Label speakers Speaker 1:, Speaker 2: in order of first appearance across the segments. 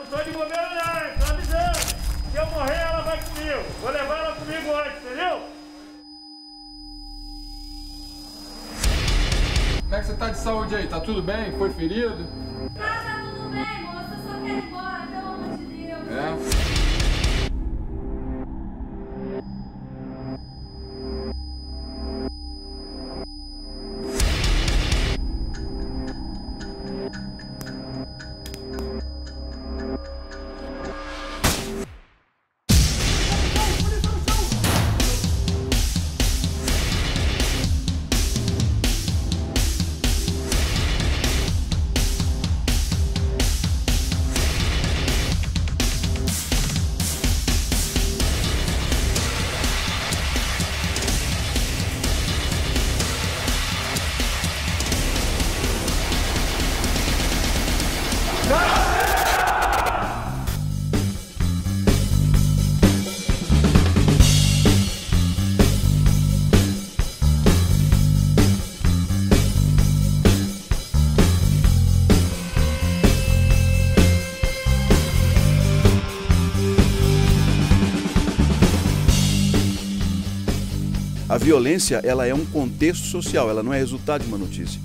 Speaker 1: tô de bobeira não, hein? Tô avisando. Se eu morrer, ela vai comigo. Vou levar ela comigo hoje, entendeu?
Speaker 2: Como é que você tá de saúde aí? Tá tudo bem? Foi ferido?
Speaker 3: Tá tudo bem, moça. Eu só quero ir embora, pelo amor de Deus.
Speaker 2: É.
Speaker 4: A violência, ela é um contexto social, ela não é resultado de uma notícia.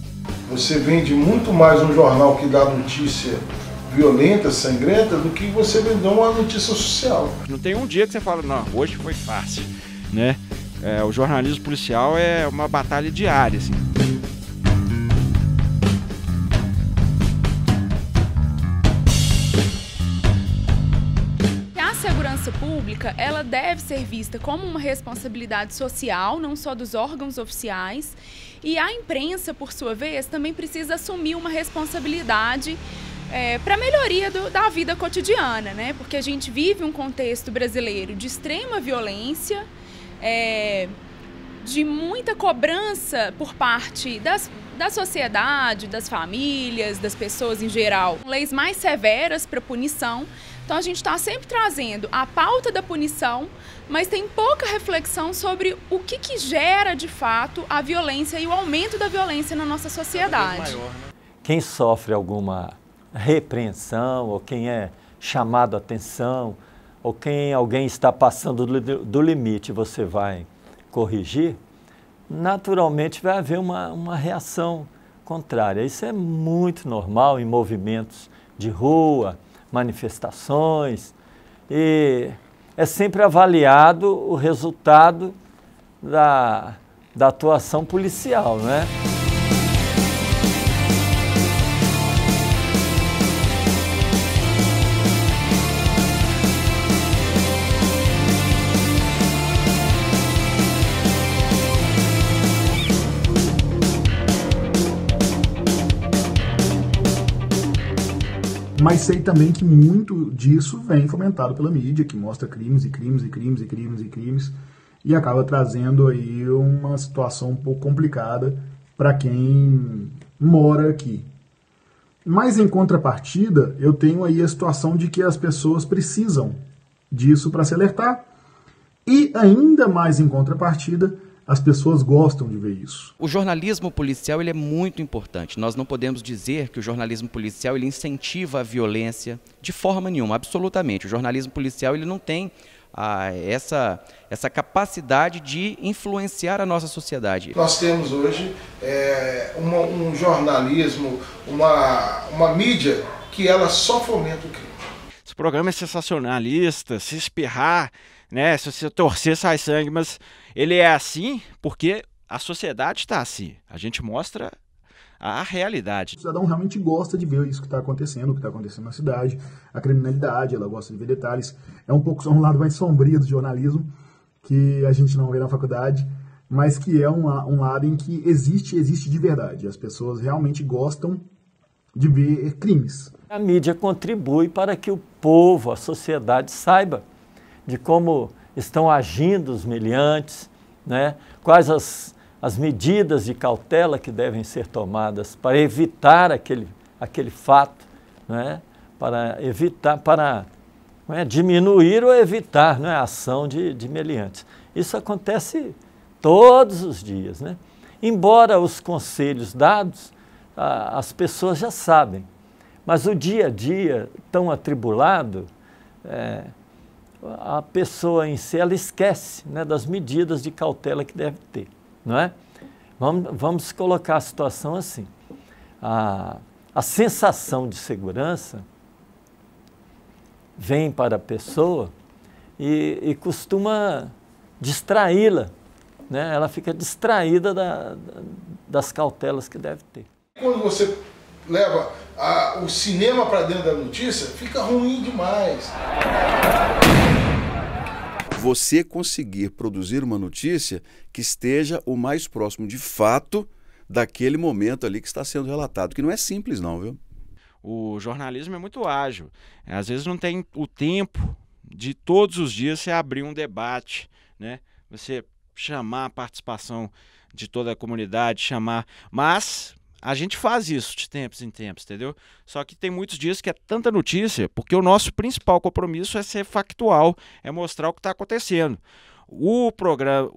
Speaker 5: Você vende muito mais um jornal que dá notícia violenta, sangrenta, do que você vender uma notícia social.
Speaker 6: Não tem um dia que você fala, não, hoje foi fácil, né? O jornalismo policial é uma batalha diária, assim.
Speaker 7: A segurança pública, ela deve ser vista como uma responsabilidade social, não só dos órgãos oficiais, e a imprensa, por sua vez, também precisa assumir uma responsabilidade para a melhoria da vida cotidiana, né? Porque a gente vive um contexto brasileiro de extrema violência, de muita cobrança por parte da sociedade, das famílias, das pessoas em geral. Leis mais severas para punição. Então a gente está sempre trazendo a pauta da punição, mas tem pouca reflexão sobre o que gera de fato a violência e o aumento da violência na nossa sociedade.
Speaker 8: Quem sofre alguma repreensão, ou quem é chamado a atenção, ou quem alguém está passando do limite, você vai corrigir, naturalmente vai haver uma reação contrária. Isso é muito normal em movimentos de rua, manifestações, e é sempre avaliado o resultado da atuação policial, não é?
Speaker 9: Mas sei também que muito disso vem fomentado pela mídia, que mostra crimes e crimes e crimes e crimes e crimes, e acaba trazendo aí uma situação um pouco complicada para quem mora aqui. Mas em contrapartida, eu tenho aí a situação de que as pessoas precisam disso para se alertar, e ainda mais em contrapartida, as pessoas gostam de ver isso.
Speaker 10: O jornalismo policial ele é muito importante. Nós não podemos dizer que o jornalismo policial ele incentiva a violência de forma nenhuma, absolutamente. O jornalismo policial ele não tem essa capacidade de influenciar a nossa sociedade.
Speaker 5: Nós temos hoje um jornalismo, uma mídia que ela só fomenta o crime.
Speaker 6: Esse programa é sensacionalista, se espirrar, né? Se você torcer sai sangue, mas ele é assim porque a sociedade está assim. A gente mostra a realidade.
Speaker 9: O cidadão realmente gosta de ver isso que está acontecendo, o que está acontecendo na cidade, a criminalidade, ela gosta de ver detalhes. É um pouco um lado mais sombrio do jornalismo, que a gente não vê na faculdade, mas que é um lado em que existe de verdade. As pessoas realmente gostam de ver crimes.
Speaker 8: A mídia contribui para que o povo, a sociedade, saiba de como estão agindo os meliantes, né? Quais as medidas de cautela que devem ser tomadas para evitar aquele fato, né? Para evitar, diminuir ou evitar, né, a ação de meliantes. Isso acontece todos os dias, né? Embora os conselhos dados, as pessoas já sabem, Mas o dia a dia, tão atribulado, a pessoa em si, ela esquece, né, das medidas de cautela que deve ter, não é? Vamos colocar a situação assim. A sensação de segurança vem para a pessoa e costuma distraí-la, né? Ela fica distraída das cautelas que deve ter.
Speaker 5: Quando você leva o cinema para dentro da notícia, fica ruim demais.
Speaker 4: Você conseguir produzir uma notícia que esteja o mais próximo de fato daquele momento ali que está sendo relatado, que não é simples não, viu?
Speaker 6: O jornalismo é muito ágil. Às vezes não tem o tempo de todos os dias você abrir um debate, né? Você chamar a participação de toda a comunidade, mas a gente faz isso de tempos em tempos, entendeu? Só que tem muitos dias que é tanta notícia, porque o nosso principal compromisso é ser factual, é mostrar o que está acontecendo. O programa,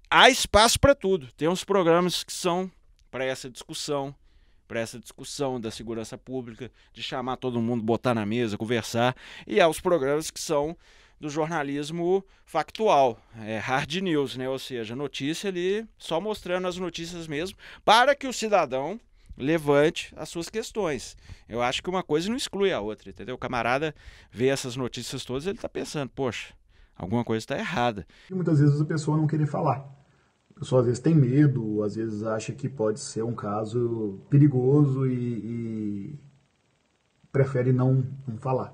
Speaker 6: há espaço para tudo. Tem uns programas que são para essa discussão da segurança pública, de chamar todo mundo, botar na mesa, conversar, e há os programas que são do jornalismo factual, hard news, né? Ou seja, notícia ali, só mostrando as notícias mesmo, para que o cidadão levante as suas questões. Eu acho que uma coisa não exclui a outra, entendeu? O camarada vê essas notícias todas, ele está pensando, poxa, alguma coisa está errada.
Speaker 9: E muitas vezes a pessoa não quer falar. A pessoa às vezes tem medo, às vezes acha que pode ser um caso perigoso e prefere não falar.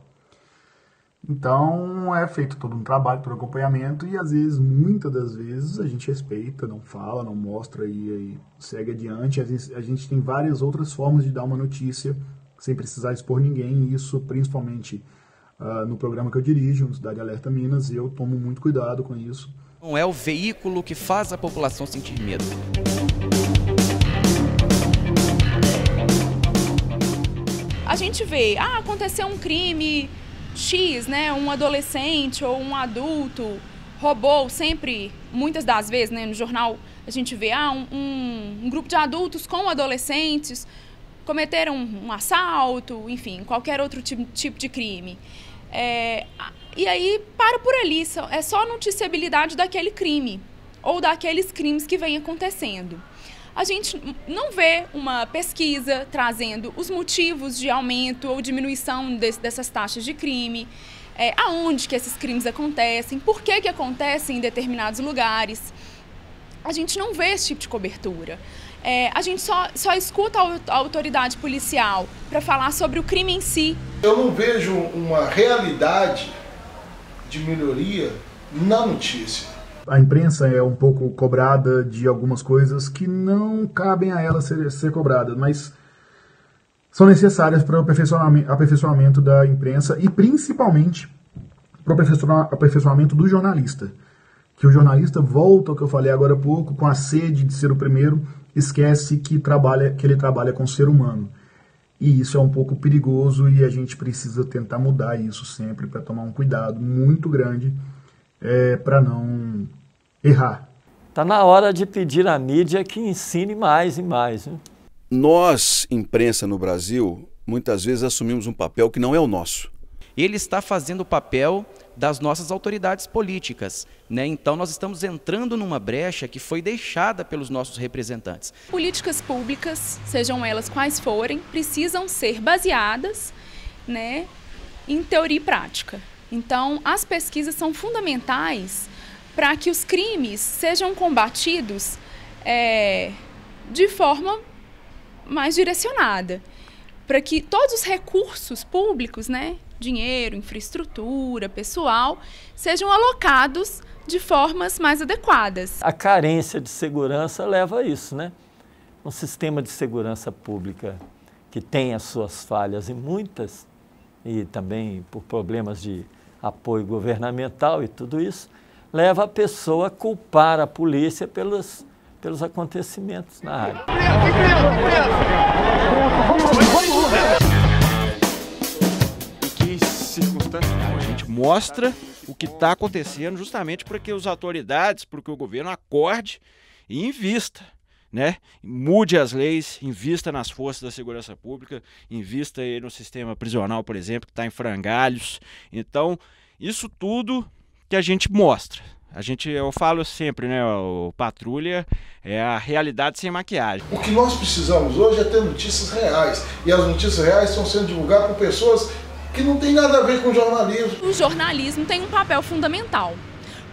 Speaker 9: Então é feito todo um trabalho, todo um acompanhamento e às vezes, muitas das vezes, a gente respeita, não fala, não mostra e segue adiante. Às vezes, a gente tem várias outras formas de dar uma notícia sem precisar expor ninguém, e isso principalmente no programa que eu dirijo, no Cidade Alerta Minas, eu tomo muito cuidado com isso.
Speaker 10: Não é o veículo que faz a população sentir medo.
Speaker 7: A gente vê, aconteceu um crime X, né, um adolescente ou um adulto roubou, sempre, muitas das vezes, né, no jornal a gente vê um grupo de adultos com adolescentes cometeram um assalto, enfim, qualquer outro tipo de crime. E aí para por ali, é só a noticiabilidade daquele crime ou daqueles crimes que vem acontecendo. A gente não vê uma pesquisa trazendo os motivos de aumento ou diminuição dessas taxas de crime, aonde que esses crimes acontecem, por que acontecem em determinados lugares. A gente não vê esse tipo de cobertura. A gente só escuta a autoridade policial para falar sobre o crime em si.
Speaker 5: Eu não vejo uma realidade de melhoria na notícia.
Speaker 9: A imprensa é um pouco cobrada de algumas coisas que não cabem a ela ser cobradas, mas são necessárias para o aperfeiçoamento da imprensa e principalmente para o aperfeiçoamento do jornalista. Que o jornalista volta ao que eu falei agora há pouco, com a sede de ser o primeiro, esquece que ele trabalha com o ser humano. E isso é um pouco perigoso e a gente precisa tentar mudar isso sempre para tomar um cuidado muito grande para não errar.
Speaker 8: Está na hora de pedir à mídia que ensine mais e mais, né?
Speaker 4: Nós, imprensa no Brasil, muitas vezes assumimos um papel que não é o nosso.
Speaker 10: Ele está fazendo o papel das nossas autoridades políticas, né? Então nós estamos entrando numa brecha que foi deixada pelos nossos representantes.
Speaker 7: Políticas públicas, sejam elas quais forem, precisam ser baseadas, né, em teoria e prática. Então as pesquisas são fundamentais para que os crimes sejam combatidos de forma mais direcionada, para que todos os recursos públicos, né, dinheiro, infraestrutura, pessoal, sejam alocados de formas mais adequadas.
Speaker 8: A carência de segurança leva a isso, né? Um sistema de segurança pública que tem as suas falhas e muitas, e também por problemas de apoio governamental e tudo isso, leva a pessoa a culpar a polícia pelos acontecimentos na área.
Speaker 6: A gente mostra o que está acontecendo justamente para que as autoridades, para que o governo acorde e invista né? Mude as leis, invista nas forças da segurança pública, invista aí no sistema prisional, por exemplo, que está em frangalhos. Então, isso tudo que a gente mostra. Eu falo sempre, né, o Patrulha é a realidade sem maquiagem.
Speaker 5: O que nós precisamos hoje é ter notícias reais. E as notícias reais estão sendo divulgadas por pessoas que não tem nada a ver com jornalismo.
Speaker 7: O jornalismo tem um papel fundamental,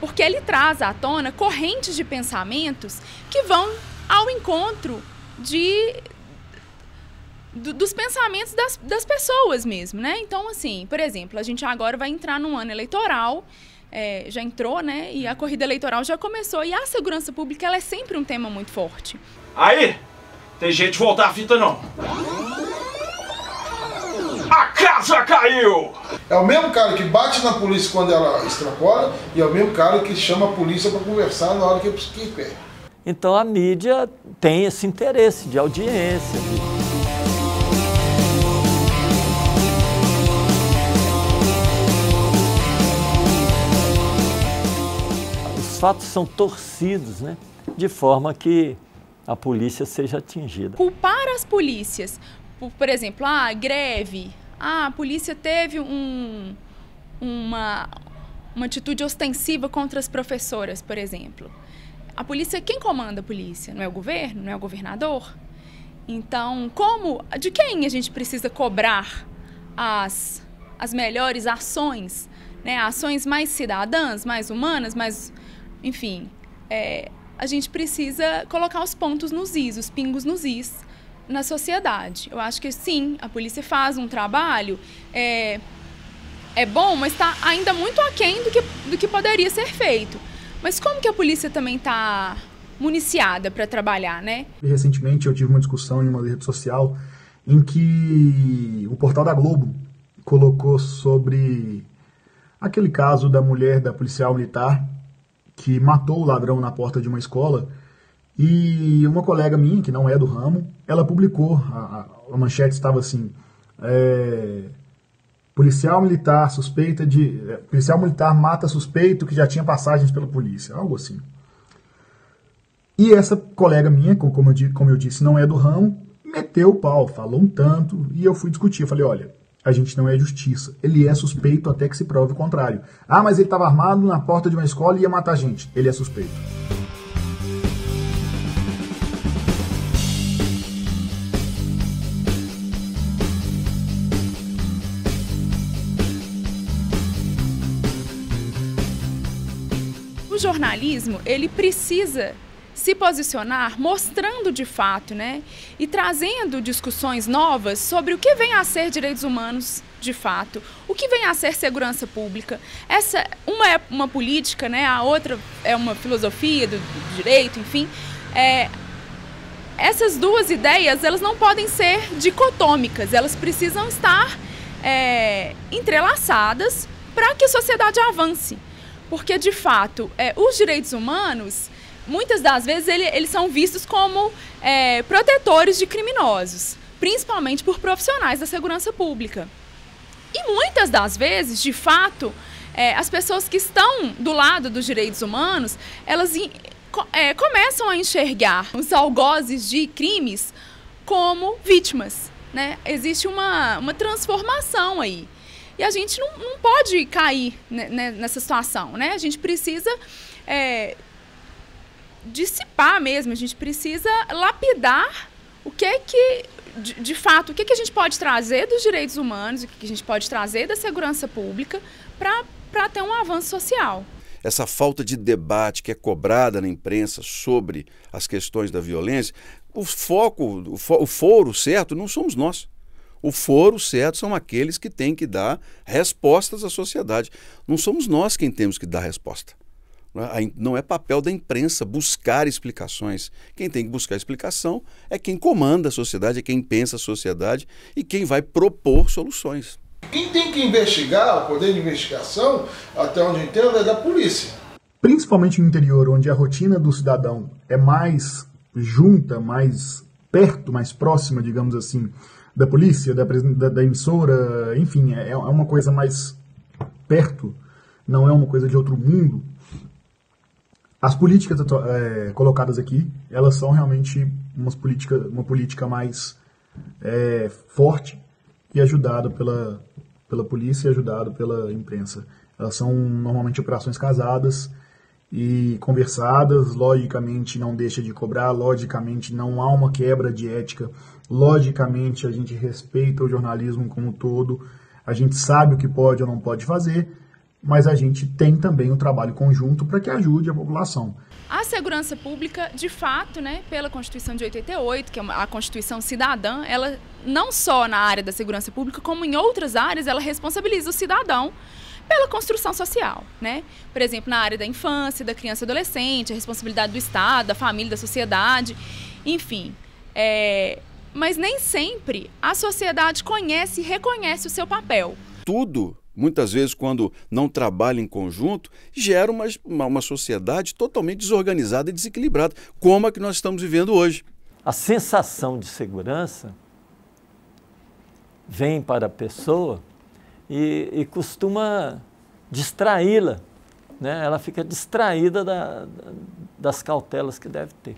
Speaker 7: porque ele traz à tona correntes de pensamentos que vão ao encontro dos pensamentos das pessoas mesmo, né? Então, assim, por exemplo, a gente agora vai entrar num ano eleitoral, já entrou, né? E a corrida eleitoral já começou, e a segurança pública ela é sempre um tema muito forte.
Speaker 6: Aí, tem jeito de voltar a fita não. A casa caiu!
Speaker 5: É o mesmo cara que bate na polícia quando ela extrapola e é o mesmo cara que chama a polícia para conversar na hora que quer.
Speaker 8: Então a mídia tem esse interesse de audiência. Os fatos são torcidos, né? De forma que a polícia seja atingida.
Speaker 7: Culpar as polícias, por exemplo, greve, a polícia teve uma atitude ostensiva contra as professoras, por exemplo. A polícia, quem comanda a polícia? Não é o governo? Não é o governador? Então, de quem a gente precisa cobrar as melhores ações, né? Ações mais cidadãs, mais humanas, enfim, a gente precisa colocar os pontos nos is, os pingos nos is na sociedade. Eu acho que sim, a polícia faz um trabalho, é bom, mas está ainda muito aquém do que poderia ser feito. Mas como que a polícia também está municiada para trabalhar, né?
Speaker 9: Recentemente eu tive uma discussão em uma rede social em que o portal da Globo colocou sobre aquele caso da mulher da policial militar que matou o ladrão na porta de uma escola, e uma colega minha, que não é do ramo, ela publicou, a manchete estava assim, policial militar mata suspeito que já tinha passagens pela polícia, algo assim. E essa colega minha, como eu disse, não é do ramo, meteu o pau, falou um tanto, e eu fui discutir, eu falei, olha, a gente não é justiça, ele é suspeito até que se prove o contrário. Ah, mas ele estava armado na porta de uma escola e ia matar gente, ele é suspeito.
Speaker 7: O jornalismo, ele precisa se posicionar mostrando de fato, né, e trazendo discussões novas sobre o que vem a ser direitos humanos de fato, o que vem a ser segurança pública. Uma é uma política, né, a outra é uma filosofia do direito, enfim. Essas duas ideias, elas não podem ser dicotômicas, elas precisam estar entrelaçadas para que a sociedade avance. Porque, de fato, os direitos humanos, muitas das vezes, eles são vistos como protetores de criminosos, principalmente por profissionais da segurança pública. E muitas das vezes, de fato, as pessoas que estão do lado dos direitos humanos, elas começam a enxergar os algozes de crimes como vítimas, né? Existe uma transformação aí. E a gente não pode cair nessa situação, né? A gente precisa dissipar mesmo, a gente precisa lapidar o que de fato, o que a gente pode trazer dos direitos humanos, o que a gente pode trazer da segurança pública para ter um avanço social.
Speaker 4: Essa falta de debate que é cobrada na imprensa sobre as questões da violência, o foro certo não somos nós. O foro certo são aqueles que têm que dar respostas à sociedade. Não somos nós quem temos que dar resposta. Não é papel da imprensa buscar explicações. Quem tem que buscar explicação é quem comanda a sociedade, é quem pensa a sociedade e quem vai propor soluções.
Speaker 5: Quem tem que investigar, o poder de investigação, até onde eu entendo, é da polícia.
Speaker 9: Principalmente no interior, onde a rotina do cidadão é mais junta, mais perto, mais próxima, digamos assim, da polícia, da emissora, enfim, é uma coisa mais perto, não é uma coisa de outro mundo. As políticas colocadas aqui, elas são realmente uma política mais forte e ajudada pela polícia e ajudada pela imprensa. Elas são normalmente operações casadas e conversadas, logicamente não deixa de cobrar, logicamente não há uma quebra de ética, logicamente a gente respeita o jornalismo como um todo, a gente sabe o que pode ou não pode fazer, mas a gente tem também um trabalho conjunto para que ajude a população.
Speaker 7: A segurança pública, de fato, né, pela Constituição de 88, que é a Constituição cidadã, ela não só na área da segurança pública, como em outras áreas, ela responsabiliza o cidadão pela construção social, né? Por exemplo, na área da infância, da criança e adolescente, a responsabilidade do Estado, da família, da sociedade, enfim. Mas nem sempre a sociedade conhece e reconhece o seu papel.
Speaker 4: Tudo, muitas vezes, quando não trabalha em conjunto, gera uma sociedade totalmente desorganizada e desequilibrada, como a que nós estamos vivendo hoje.
Speaker 8: A sensação de segurança vem para a pessoa e costuma distraí-la, né? Ela fica distraída das cautelas que deve ter.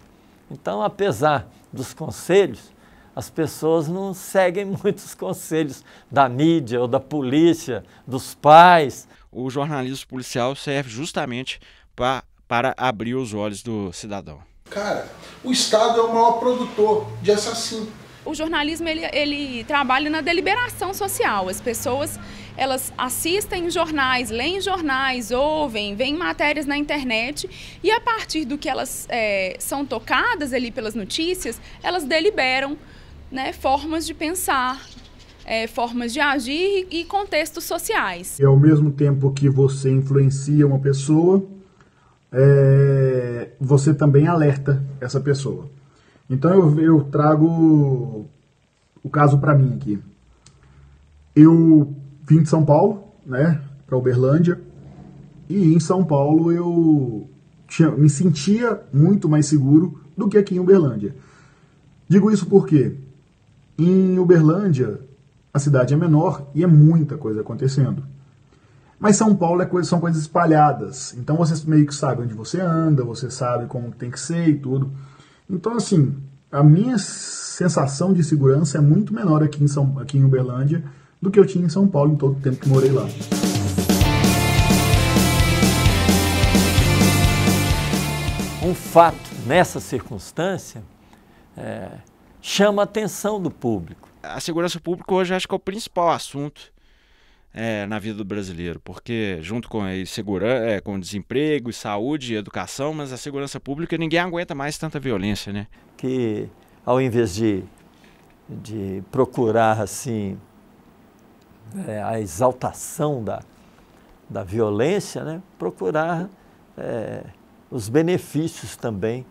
Speaker 8: Então, apesar dos conselhos, as pessoas não seguem muitos conselhos da mídia ou da polícia, dos pais.
Speaker 6: O jornalismo policial serve justamente para abrir os olhos do cidadão.
Speaker 5: Cara, o Estado é o maior produtor de assassino.
Speaker 7: O jornalismo ele trabalha na deliberação social. As pessoas elas assistem jornais, leem jornais, ouvem, veem matérias na internet e a partir do que elas são tocadas ali pelas notícias, elas deliberam, né, formas de pensar, formas de agir e contextos sociais.
Speaker 9: E ao mesmo tempo que você influencia uma pessoa, você também alerta essa pessoa. Então eu trago o caso para mim aqui. Eu vim de São Paulo, né, para Uberlândia, e em São Paulo eu me sentia muito mais seguro do que aqui em Uberlândia. Digo isso porque em Uberlândia a cidade é menor e é muita coisa acontecendo. Mas São Paulo são coisas espalhadas, então você meio que sabe onde você anda, você sabe como tem que ser e tudo. Então, assim, a minha sensação de segurança é muito menor aqui em Uberlândia do que eu tinha em São Paulo em todo o tempo que morei lá.
Speaker 8: Um fato nessa circunstância chama a atenção do público.
Speaker 6: A segurança pública hoje acho que é o principal assunto na vida do brasileiro, porque junto com com desemprego, saúde e educação, mas a segurança pública ninguém aguenta mais tanta violência, né?
Speaker 8: Que ao invés de procurar assim a exaltação da violência, né, procurar os benefícios também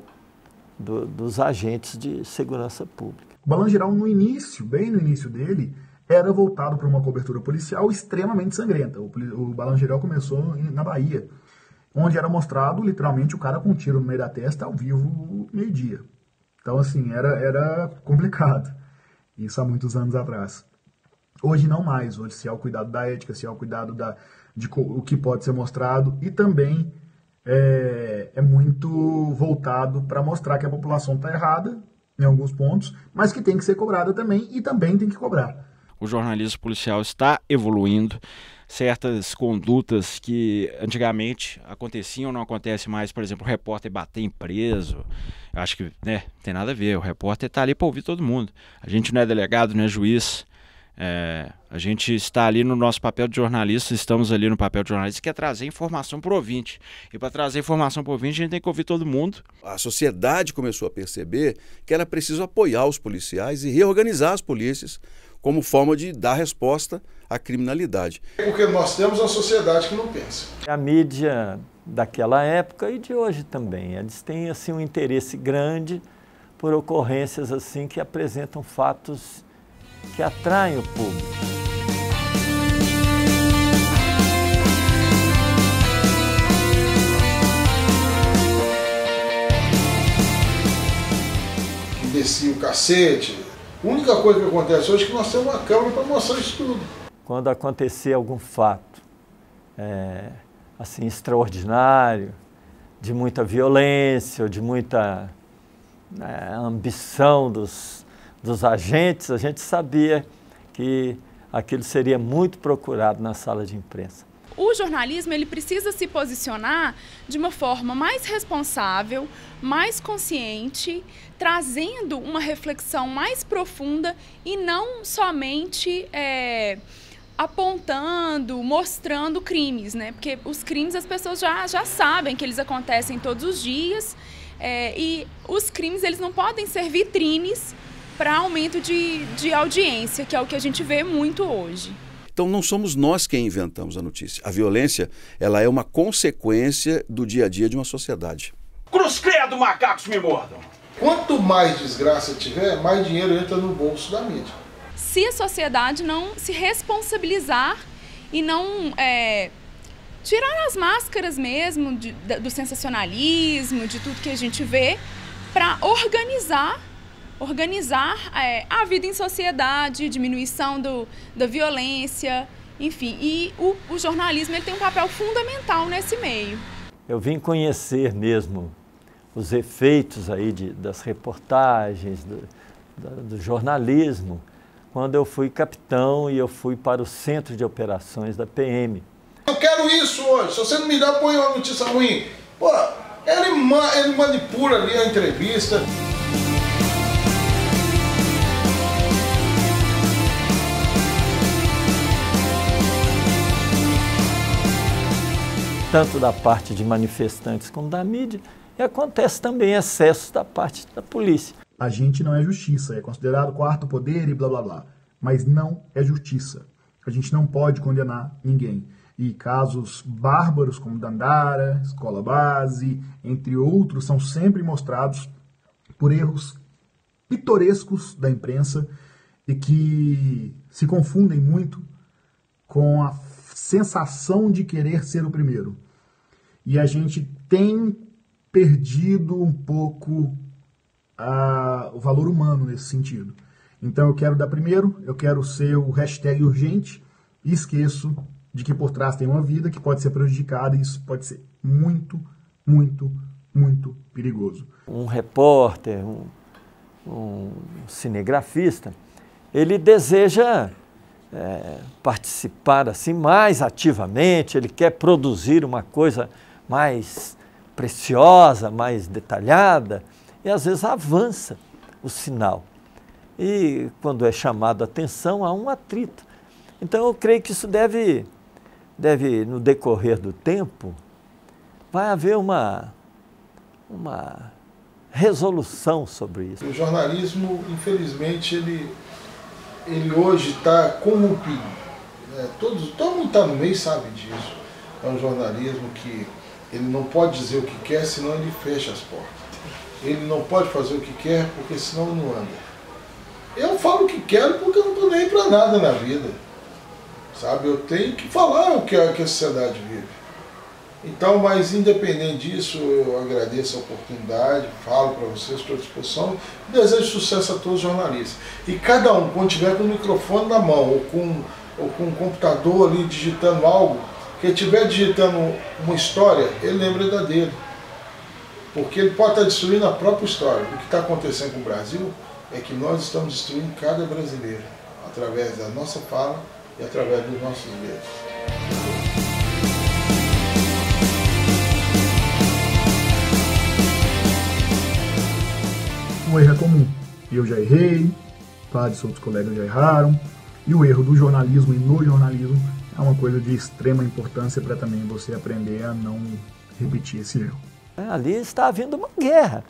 Speaker 8: dos agentes de segurança pública.
Speaker 9: O Balanço Geral, no início, bem no início dele, era voltado para uma cobertura policial extremamente sangrenta. O Balanço Geral começou na Bahia, onde era mostrado literalmente o cara com um tiro no meio da testa ao vivo meio-dia. Então, assim, era complicado. Isso há muitos anos atrás. Hoje não mais. Hoje se há o cuidado da ética, se há o cuidado de o que pode ser mostrado e também é muito voltado para mostrar que a população está errada em alguns pontos, mas que tem que ser cobrada também e também tem que cobrar.
Speaker 6: O jornalismo policial está evoluindo. Certas condutas que antigamente aconteciam não acontecem mais. Por exemplo, o repórter bater em preso. Eu acho que não tem nada a ver. O repórter está ali para ouvir todo mundo. A gente não é delegado, não é juiz. A gente está ali no nosso papel de jornalista, estamos ali no papel de jornalista, que é trazer informação para o ouvinte. E para trazer informação para o ouvinte, a gente tem que ouvir todo mundo. A
Speaker 4: sociedade começou a perceber que era preciso apoiar os policiais e reorganizar as polícias como forma de dar resposta à criminalidade.
Speaker 5: Porque nós temos uma sociedade que não pensa.
Speaker 8: A mídia daquela época e de hoje também, eles têm assim, um interesse grande por ocorrências assim, que apresentam fatos que atraem o público.
Speaker 5: Que descia o cacete. A única coisa que acontece hoje é que nós temos uma câmera para mostrar isso tudo.
Speaker 8: Quando acontecer algum fato assim extraordinário, de muita violência, ou de muita ambição dos agentes, a gente sabia que aquilo seria muito procurado na sala de imprensa.
Speaker 7: O jornalismo ele precisa se posicionar de uma forma mais responsável, mais consciente, trazendo uma reflexão mais profunda e não somente apontando, mostrando crimes, né? Porque os crimes as pessoas já sabem que eles acontecem todos os dias e os crimes eles não podem ser vitrines para aumento de audiência, que é o que a gente vê muito hoje.
Speaker 4: Então não somos nós quem inventamos a notícia. A violência, ela é uma consequência do dia a dia de uma sociedade.
Speaker 1: Cruz credo, macacos me mordam!
Speaker 5: Quanto mais desgraça tiver, mais dinheiro entra no bolso da mídia.
Speaker 7: Se a sociedade não se responsabilizar e não tirar as máscaras mesmo do sensacionalismo, de tudo que a gente vê, para organizar a vida em sociedade, diminuição da violência, enfim. E o jornalismo ele tem um papel fundamental nesse meio.
Speaker 8: Eu vim conhecer mesmo os efeitos aí das reportagens, do jornalismo, quando eu fui capitão e eu fui para o centro de operações da PM.
Speaker 5: Eu quero isso hoje, se você não me dá, põe uma notícia ruim. Pô, ele manipula ali a entrevista.
Speaker 8: Tanto da parte de manifestantes como da mídia, e acontece também excessos da parte da polícia.
Speaker 9: A gente não é justiça, é considerado quarto poder e blá blá blá, mas não é justiça. A gente não pode condenar ninguém. E casos bárbaros como Dandara, Escola Base, entre outros, são sempre mostrados por erros pitorescos da imprensa e que se confundem muito com a sensação de querer ser o primeiro. E a gente tem perdido um pouco o valor humano nesse sentido. Então eu quero dar primeiro, eu quero ser o hashtag urgente e esqueço de que por trás tem uma vida que pode ser prejudicada e isso pode ser muito, muito, muito perigoso.
Speaker 8: Um repórter, um cinegrafista, ele deseja participar assim mais ativamente, ele quer produzir uma coisa mais preciosa, mais detalhada, e às vezes avança o sinal. E quando é chamado a atenção, há um atrito. Então eu creio que isso deve no decorrer do tempo, vai haver uma resolução sobre isso.
Speaker 5: O jornalismo, infelizmente, ele hoje está corrompido. Todo mundo está no meio sabe disso. É um jornalismo que ele não pode dizer o que quer, senão ele fecha as portas. Ele não pode fazer o que quer, porque senão não anda. Eu falo o que quero porque eu não estou nem aí para nada na vida. Sabe, eu tenho que falar o que a sociedade vive. Então, mas independente disso, eu agradeço a oportunidade, falo para vocês, estou à disposição, e desejo sucesso a todos os jornalistas. E cada um, quando tiver com o microfone na mão, ou com um computador ali digitando algo, que estiver digitando uma história, ele lembra da dele. Porque ele pode estar destruindo a própria história. O que está acontecendo com o Brasil é que nós estamos destruindo cada brasileiro, através da nossa fala e através dos nossos dedos.
Speaker 9: O erro é comum. Eu já errei, vários outros colegas já erraram, e o erro do jornalismo e no jornalismo é uma coisa de extrema importância para também você aprender a não repetir esse erro.
Speaker 8: Ali está havendo uma guerra.